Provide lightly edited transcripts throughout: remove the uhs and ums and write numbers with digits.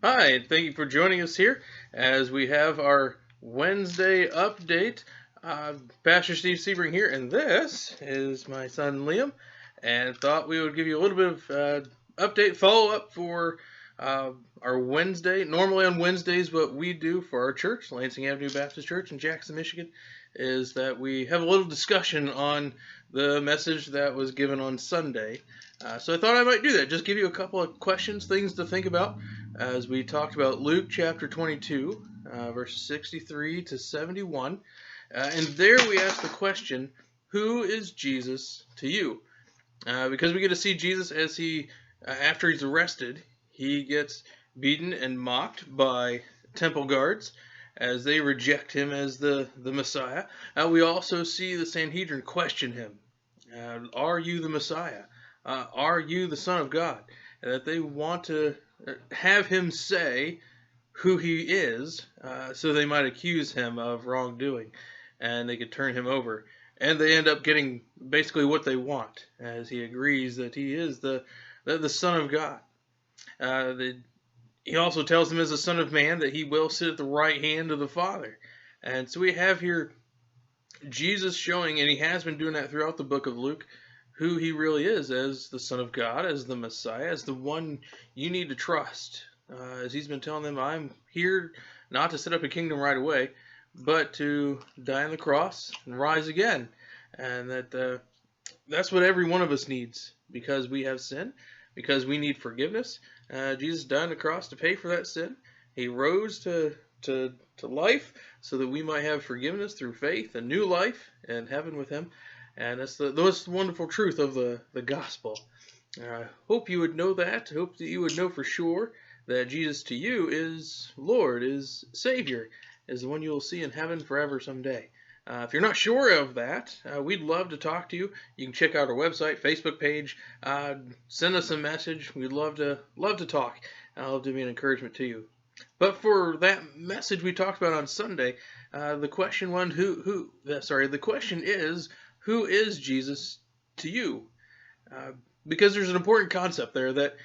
Hi, thank you for joining us here as we have our Wednesday update. Pastor Steve Sebring here, and this is my son Liam, and thought we would give you a little bit of update, follow up for our Wednesday. Normally on Wednesdays, what we do for our church, Lansing Avenue Baptist Church in Jackson, Michigan, is that we have a little discussion on the message that was given on Sunday. So I thought I might do that, just give you a couple of questions, things to think about as we talked about Luke chapter 22, verses 63 to 71. And there we ask the question, who is Jesus to you? Because we get to see Jesus as after he's arrested, he gets beaten and mocked by temple guards as they reject him as the Messiah. We also see the Sanhedrin question him, are you the Messiah? Are you the Son of God? And that they want to have him say who he is, so they might accuse him of wrongdoing, and they could turn him over. And they end up getting basically what they want, as he agrees that he is the Son of God. He also tells them as the Son of Man that he will sit at the right hand of the Father. And so we have here Jesus showing, and he has been doing that throughout the book of Luke, who he really is as the Son of God, as the Messiah, as the one you need to trust. As he's been telling them, I'm here not to set up a kingdom right away, but to die on the cross and rise again. And that's what every one of us needs, because we have sin, because we need forgiveness. Jesus died on the cross to pay for that sin. He rose to life so that we might have forgiveness through faith, a new life, and heaven with him. And that's the most wonderful truth of the gospel. I hope you would know that. I hope that you would know for sure that Jesus to you is Lord, is Savior, is the one you will see in heaven forever someday. If you're not sure of that, we'd love to talk to you. You can check out our website, Facebook page, send us a message. We'd love to talk. I'll love to be an encouragement to you. But for that message we talked about on Sunday, the question is, who is Jesus to you? Because there's an important concept there that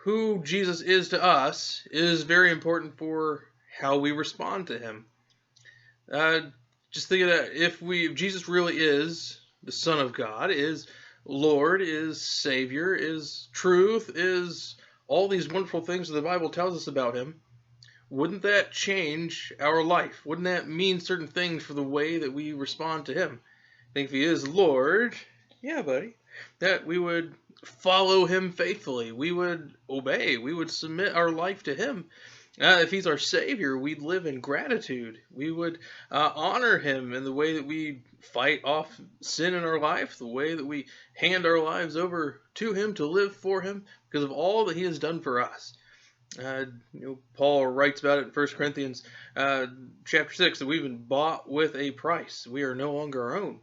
who Jesus is to us is very important for how we respond to him. Just think of that. If Jesus really is the Son of God, is Lord, is Savior, is truth, is all these wonderful things that the Bible tells us about him, wouldn't that change our life? Wouldn't that mean certain things for the way that we respond to him? I think if he is Lord, yeah, buddy, that we would follow him faithfully. We would obey. We would submit our life to him. If he's our Savior, we'd live in gratitude. We would honor him in the way that we fight off sin in our life, the way that we hand our lives over to him to live for him because of all that he has done for us. Paul writes about it in 1 Corinthians chapter 6 that we've been bought with a price. We are no longer our own.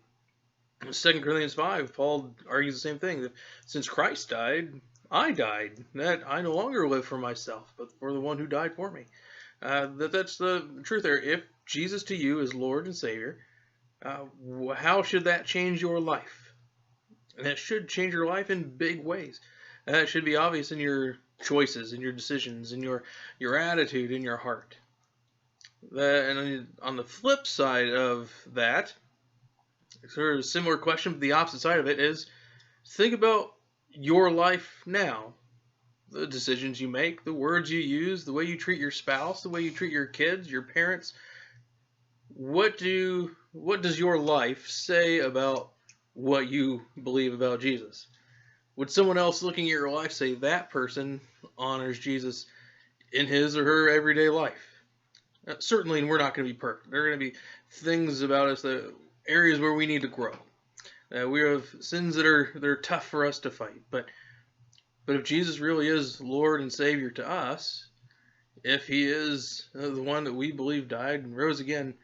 In 2 Corinthians 5, Paul argues the same thing, that since Christ died, I died, that I no longer live for myself, but for the one who died for me. That's the truth there. If Jesus to you is Lord and Savior, how should that change your life? And that should change your life in big ways. And that should be obvious in your choices, in your decisions, in your attitude, in your heart. And on the flip side of that, sort of a similar question, but the opposite side of it is, think about your life now. The decisions you make, the words you use, the way you treat your spouse, the way you treat your kids, your parents. What does your life say about what you believe about Jesus? Would someone else looking at your life say that person honors Jesus in his or her everyday life? Certainly, we're not going to be perfect. There are going to be things about us, areas where we need to grow. We have sins that are tough for us to fight. But if Jesus really is Lord and Savior to us, if he is the one that we believe died and rose again,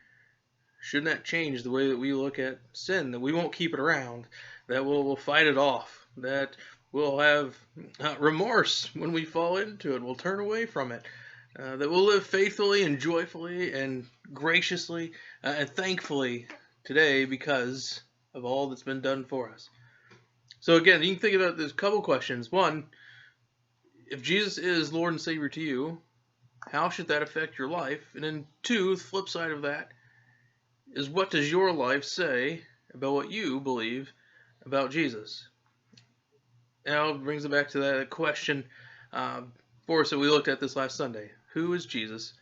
shouldn't that change the way that we look at sin? That we won't keep it around, that we'll fight it off, that we'll have remorse when we fall into it, we'll turn away from it, that we'll live faithfully and joyfully and graciously and thankfully today because of all that's been done for us. So again, you can think about this couple questions. One, if Jesus is Lord and Savior to you, how should that affect your life? And then 2, the flip side of that is, what does your life say about what you believe about Jesus? Now it brings it back to that question for us that we looked at this last Sunday. Who is Jesus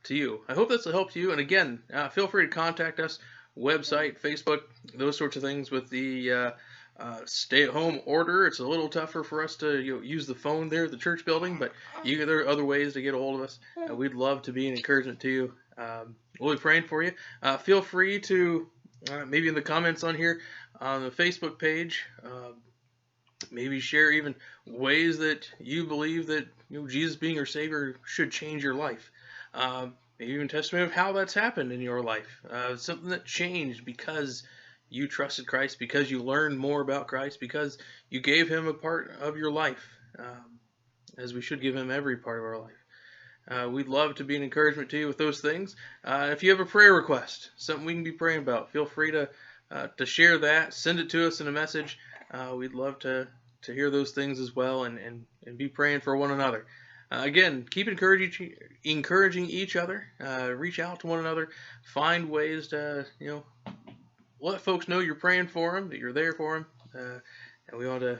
to you? I hope that's a help to you. And again, feel free to contact us, website, Facebook, those sorts of things. With the stay-at-home order, it's a little tougher for us to use the phone there at the church building, but there are other ways to get a hold of us. We'd love to be an encouragement to you. We'll be praying for you. Feel free to, maybe in the comments on here, on the Facebook page, maybe share even ways that you believe that Jesus being your Savior should change your life. Maybe even testimony of how that's happened in your life. Something that changed because you trusted Christ, because you learned more about Christ, because you gave Him a part of your life, as we should give Him every part of our life. We'd love to be an encouragement to you with those things. If you have a prayer request, something we can be praying about, feel free to share that. Send it to us in a message. We'd love to hear those things as well, and be praying for one another. Again, keep encouraging each other. Reach out to one another. Find ways to let folks know you're praying for them, that you're there for them, and we want to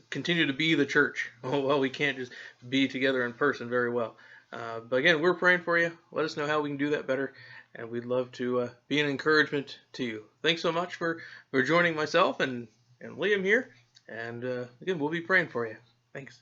continue to be the church. Well, we can't just be together in person very well. But again, we're praying for you. Let us know how we can do that better, and we'd love to be an encouragement to you. Thanks so much for joining myself and Liam here. And again, we'll be praying for you. Thanks.